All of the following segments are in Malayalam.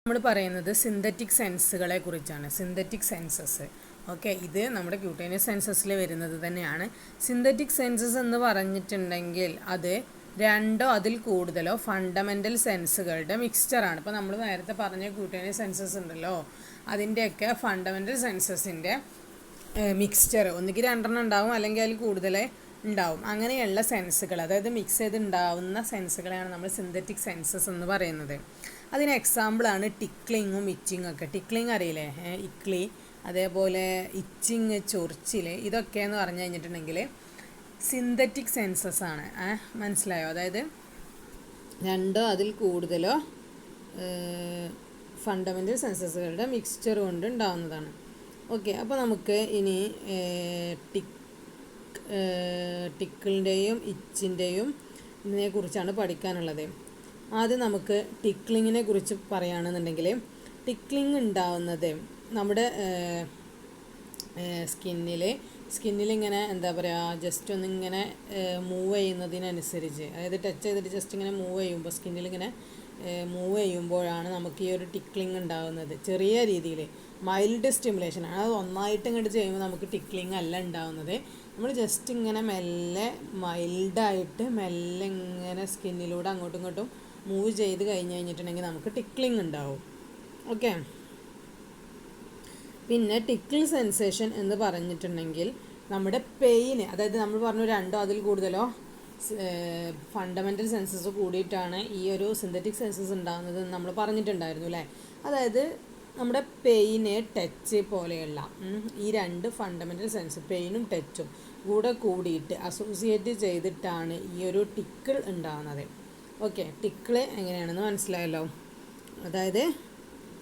നമ്മൾ പറയുന്നത് സിന്തറ്റിക് സെൻസുകളെ കുറിച്ചാണ്. Synthetic census. ഓക്കെ, ഇത് നമ്മുടെ ക്യൂട്ടേനിയസ് സെൻസസിൽ വരുന്നത് തന്നെയാണ്. സിന്തറ്റിക് സെൻസസ് എന്ന് പറഞ്ഞിട്ടുണ്ടെങ്കിൽ അത് രണ്ടോ അതിൽ കൂടുതലോ ഫണ്ടമെൻ്റൽ സെൻസുകളുടെ മിക്സ്ചറാണ്. ഇപ്പോൾ നമ്മൾ നേരത്തെ പറഞ്ഞ ക്യൂട്ടേനിയസ് സെൻസസ് ഉണ്ടല്ലോ, അതിൻ്റെയൊക്കെ ഫണ്ടമെൻ്റൽ സെൻസസിൻ്റെ മിക്സ്ചർ ഒന്നുകിൽ രണ്ടെണ്ണം ഉണ്ടാവും, അല്ലെങ്കിൽ അതിൽ കൂടുതലേ ഉണ്ടാവും. അങ്ങനെയുള്ള സെൻസുകൾ, അതായത് മിക്സ് ചെയ്ത് ഉണ്ടാവുന്ന സെൻസുകളെയാണ് നമ്മൾ സിന്തറ്റിക് സെൻസസ് എന്ന് പറയുന്നത്. അതിന് എക്സാമ്പിളാണ് ടിക്ലിങ്ങും ഇച്ചിങ്ങും ഒക്കെ. ടിക്ലിങ് അറിയില്ലേ, ഇക്ലി, അതേപോലെ ഇച്ചിങ്, ചൊറിച്ചിൽ, ഇതൊക്കെ എന്ന് പറഞ്ഞു കഴിഞ്ഞിട്ടുണ്ടെങ്കിൽ സിന്തറ്റിക് സെൻസസ് ആണ്. മനസ്സിലായോ? അതായത് രണ്ടോ അതിൽ കൂടുതലോ ഫണ്ടമെൻ്റൽ സെൻസസുകളുടെ മിക്സ്ചർ കൊണ്ട് ഉണ്ടാവുന്നതാണ്. ഓക്കെ, അപ്പോൾ നമുക്ക് ഇനി ടിക്കിളിൻ്റെയും ഇച്ചിൻ്റെയും ഇതിനെ കുറിച്ചാണ് പഠിക്കാനുള്ളത്. ആദ്യം നമുക്ക് ടിക്ലിങ്ങിനെ കുറിച്ച് പറയുകയാണെന്നുണ്ടെങ്കിൽ, ടിക്ലിങ് ഉണ്ടാവുന്നത് നമ്മുടെ സ്കിന്നിലിങ്ങനെ എന്താ പറയുക, ജസ്റ്റ് ഒന്നിങ്ങനെ മൂവ് ചെയ്യുന്നതിനനുസരിച്ച്, അതായത് ടച്ച് ചെയ്തിട്ട് ജസ്റ്റ് ഇങ്ങനെ മൂവ് ചെയ്യുമ്പോൾ സ്കിന്നിലിങ്ങനെ മൂവ് ചെയ്യുമ്പോഴാണ് നമുക്ക് ഈ ഒരു ടിക്ലിങ് ഉണ്ടാകുന്നത്. ചെറിയ രീതിയിൽ മൈൽഡ് സ്റ്റിമുലേഷൻ ആണ്. അത് ഒന്നായിട്ട് ഇങ്ങോട്ട് ചെയ്യുമ്പോൾ നമുക്ക് ടിക്ലിങ് അല്ല ഉണ്ടാകുന്നത്. നമ്മൾ ജസ്റ്റ് ഇങ്ങനെ മെല്ലെ മൈൽഡായിട്ട് മെല്ലെ ഇങ്ങനെ സ്കിന്നിലൂടെ അങ്ങോട്ടും ഇങ്ങോട്ടും മൂവ് ചെയ്ത് കഴിഞ്ഞിട്ടുണ്ടെങ്കിൽ നമുക്ക് ടിക്ലിങ് ഉണ്ടാവും. ഓക്കെ, പിന്നെ ടിക്കിൾ സെൻസേഷൻ എന്ന് പറഞ്ഞിട്ടുണ്ടെങ്കിൽ നമ്മുടെ പെയിന്, അതായത് നമ്മൾ പറഞ്ഞു രണ്ടോ അതിൽ കൂടുതലോ ഫണ്ടമെൻ്റൽ സെൻസസ് കൂടിയിട്ടാണ് ഈ ഒരു സിന്തറ്റിക് സെൻസസ് ഉണ്ടാകുന്നത് എന്ന് നമ്മൾ പറഞ്ഞിട്ടുണ്ടായിരുന്നു അല്ലേ. അതായത് നമ്മുടെ പെയിന്, ടച്ച് പോലെയുള്ള ഈ രണ്ട് ഫണ്ടമെൻ്റൽ സെൻസ്, പെയിനും ടച്ചും കൂടെ കൂടിയിട്ട് അസോസിയേറ്റ് ചെയ്തിട്ടാണ് ഈ ഒരു ടിക്കിൾ ഉണ്ടാകുന്നത്. ഓക്കെ, ടിക്കിള് എങ്ങനെയാണെന്ന് മനസ്സിലായല്ലോ. അതായത്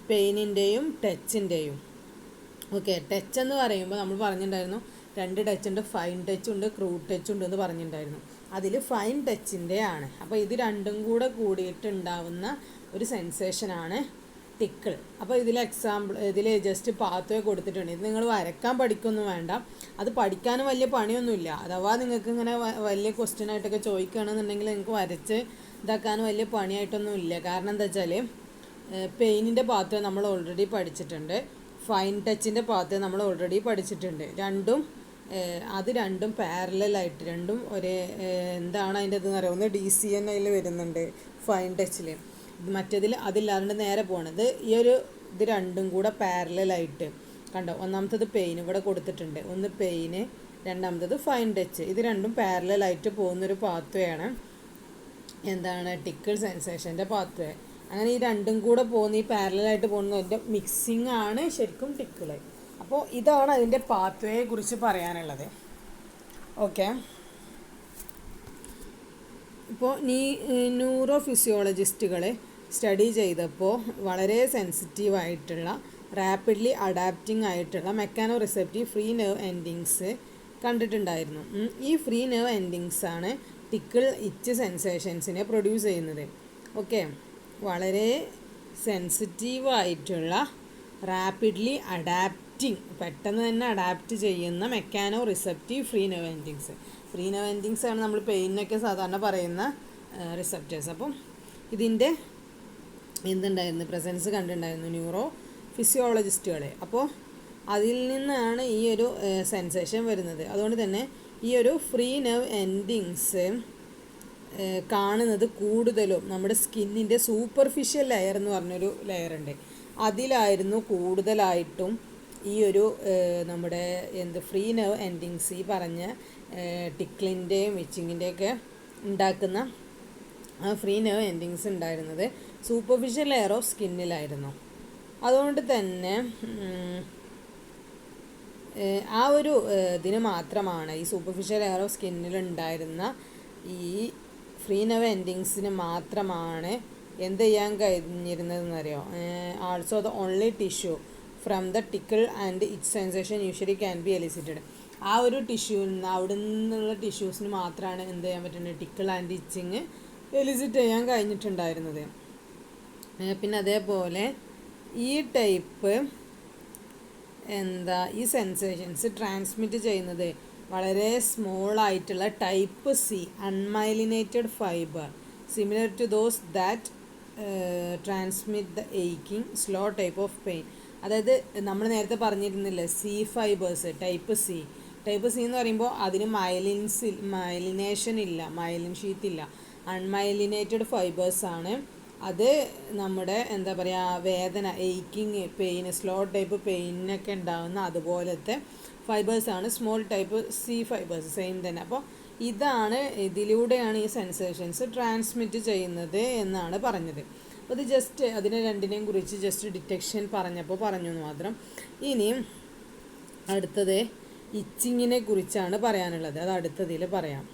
പെയിനിൻ്റെയും ടച്ചിൻ്റെയും. ഓക്കെ, ടച്ച് എന്ന് പറയുമ്പോൾ നമ്മൾ പറഞ്ഞിട്ടുണ്ടായിരുന്നു രണ്ട് ടച്ച് ഉണ്ട്, ഫൈൻ ടച്ച് ഉണ്ട്, ക്രൂഡ് ടച്ച് ഉണ്ട് എന്ന് പറഞ്ഞിട്ടുണ്ടായിരുന്നു. അതിൽ ഫൈൻ ടച്ചിൻ്റെ ആണ്. അപ്പോൾ ഇത് രണ്ടും കൂടെ കൂടിയിട്ടുണ്ടാവുന്ന ഒരു സെൻസേഷനാണ് ടിക്കിൾ. അപ്പോൾ ഇതിൽ ജസ്റ്റ് പാത്വേ കൊടുത്തിട്ടുണ്ട്. ഇത് നിങ്ങൾ വരക്കാൻ പഠിക്കൊന്നും വേണ്ട, അത് പഠിക്കാനും വലിയ പണിയൊന്നുമില്ല. അഥവാ നിങ്ങൾക്ക് ഇങ്ങനെ വലിയ ക്വസ്റ്റ്യൻ ആയിട്ടൊക്കെ ചോദിക്കുകയാണെന്നുണ്ടെങ്കിൽ നിങ്ങൾക്ക് വരച്ച് ഇതാക്കാനും വലിയ പണിയായിട്ടൊന്നും ഇല്ല. കാരണം എന്താ വെച്ചാൽ പെയിനിൻ്റെ പാത്വേ നമ്മൾ ഓൾറെഡി പഠിച്ചിട്ടുണ്ട്, ഫൈൻ ടച്ചിൻ്റെ പാത്വേ നമ്മൾ ഓൾറെഡി പഠിച്ചിട്ടുണ്ട്. അത് രണ്ടും പാരലായിട്ട്, രണ്ടും ഒരേ എന്താണ് അതിൻ്റെ ഇതെന്ന് പറയുക, ഒന്ന് DCN അതിൽ വരുന്നുണ്ട് ഫൈൻ ടച്ചിൽ, മറ്റേതിൽ അതില്ലാണ്ട് നേരെ പോകണത്. ഇത് രണ്ടും കൂടെ പാരലായിട്ട് കണ്ടോ. ഒന്നാമത്തത് പെയിൻ ഇവിടെ കൊടുത്തിട്ടുണ്ട്, ഒന്ന് പെയിന്, രണ്ടാമത്തത് ഫൈൻ ടച്ച്. ഇത് രണ്ടും പാരലായിട്ട് പോകുന്നൊരു പാത്വയാണ് എന്താണ് ടിക്കിൾ സെൻസേഷൻ്റെ പാത്വേ. അങ്ങനെ ഈ രണ്ടും കൂടെ പോകുന്ന, ഈ പാരലായിട്ട് പോകുന്നതിൻ്റെ മിക്സിങ് ആണ് ശരിക്കും ടിക്കിള്. അപ്പോൾ ഇതാണ് അതിൻ്റെ പാത്വേയെ കുറിച്ച് പറയാനുള്ളത്. ഓക്കെ, ഇപ്പോൾ ന്യൂറോ ഫിസിയോളജിസ്റ്റുകളെ സ്റ്റഡി ചെയ്തപ്പോൾ വളരെ സെൻസിറ്റീവായിട്ടുള്ള, റാപ്പിഡ്ലി അഡാപ്റ്റിംഗ് ആയിട്ടുള്ള mechano receptive free nerve endings കണ്ടിട്ടുണ്ടായിരുന്നു. ഈ ഫ്രീ നെർവ് എൻഡിങ്സ് ആണ് ടിക്കിൾ, ഇച്ച് സെൻസേഷൻസിനെ പ്രൊഡ്യൂസ് ചെയ്യുന്നത്. ഓക്കെ, വളരെ സെൻസിറ്റീവായിട്ടുള്ള, റാപ്പിഡ്ലി പെട്ടെന്ന് തന്നെ അഡാപ്റ്റ് ചെയ്യുന്ന mechano receptive free nerve endings. Free nerve endings ആണ് നമ്മൾ പെയിനൊക്കെ സാധാരണ പറയുന്ന റിസെപ്റ്റേഴ്സ്. അപ്പം ഇതിൻ്റെ എന്തുണ്ടായിരുന്നു, പ്രസൻസ് കണ്ടിട്ടുണ്ടായിരുന്നു ന്യൂറോ ഫിസിയോളജിസ്റ്റുകളെ. അപ്പോൾ അതിൽ നിന്നാണ് ഈ ഒരു സെൻസേഷൻ വരുന്നത്. അതുകൊണ്ട് തന്നെ ഈ ഒരു ഫ്രീ നെർവ് എൻഡിങ്സ് കാണുന്നത് കൂടുതലും നമ്മുടെ സ്കിന്നിൻ്റെ സൂപ്പർഫിഷ്യൽ ലെയർ എന്ന് പറഞ്ഞൊരു ലെയറുണ്ട്, അതിലായിരുന്നു കൂടുതലായിട്ടും ഈ ഒരു നമ്മുടെ ഫ്രീ നെർവ് എൻഡിങ്സ്, ഈ പറഞ്ഞ ടിക്ലിൻ്റെയും ഇച്ചിങ്ങിൻ്റെയൊക്കെ ഉണ്ടാക്കുന്ന ആ ഫ്രീ നെർവ് എൻഡിങ്സ് ഉണ്ടായിരുന്നത് സൂപ്പർഫിഷ്യൽ ലെയർ ഓഫ് സ്കിന്നിലായിരുന്നു. അതുകൊണ്ട് തന്നെ ആ ഒരു ഇതിന് മാത്രമാണ്, ഈ സൂപ്പർഫിഷ്യൽ ലെയർ ഓഫ് സ്കിന്നിലുണ്ടായിരുന്ന ഈ ഫ്രീ നെർവ് എൻഡിങ്സിന് മാത്രമാണ് എന്ത് ചെയ്യാൻ കഴിഞ്ഞിരുന്നതെന്നറിയോ, also the only tissue from the tickle and itch sensation usually can be elicited. ആ ഒരു അവിടെ നിന്നുള്ള ടിഷ്യൂസിന് മാത്രമാണ് എന്ത് ചെയ്യാൻ പറ്റുന്നത്, ടിക്കിൾ ആൻഡ് ഇച്ചിങ് എലിസിറ്റ് ചെയ്യാൻ കഴിഞ്ഞിട്ടുണ്ടായിരുന്നത്. പിന്നെ അതേപോലെ ഈ ടൈപ്പ് ഈ സെൻസേഷൻസ് ട്രാൻസ്മിറ്റ് ചെയ്യുന്നത് വളരെ സ്മോൾ ആയിട്ടുള്ള type C unmyelinated fibre similar to those that transmit the aching slow type of pain. അതായത് നമ്മൾ നേരത്തെ പറഞ്ഞിരുന്നില്ലേ സി ഫൈബേഴ്സ്, ടൈപ്പ് സി എന്ന് പറയുമ്പോൾ അതിന് മൈലിനേഷൻ ഇല്ല, മൈലിൻ ഷീറ്റ് ഇല്ല, അൺമൈലിനേറ്റഡ് ഫൈബേഴ്സാണ്. അത് നമ്മുടെ എന്താ പറയുക വേദന, ഏക്കിങ്, പെയിൻ, സ്ലോ ടൈപ്പ് പെയിനൊക്കെ ഉണ്ടാകുന്ന അതുപോലത്തെ ഫൈബേഴ്സാണ് small type C fibres, same തന്നെ. അപ്പോൾ ഇതിലൂടെയാണ് ഈ സെൻസേഷൻസ് ട്രാൻസ്മിറ്റ് ചെയ്യുന്നത് എന്നാണ് പറഞ്ഞത്. അപ്പോൾ ഇത് ജസ്റ്റ് അതിനെ രണ്ടിനെയും കുറിച്ച് ജസ്റ്റ് ഡിറ്റക്ഷൻ പറഞ്ഞു എന്ന് മാത്രം. ഇനിയും അടുത്തത് ഇച്ചിങ്ങിനെ കുറിച്ചാണ് പറയാനുള്ളത്, അത് അടുത്തതിൽ പറയാം.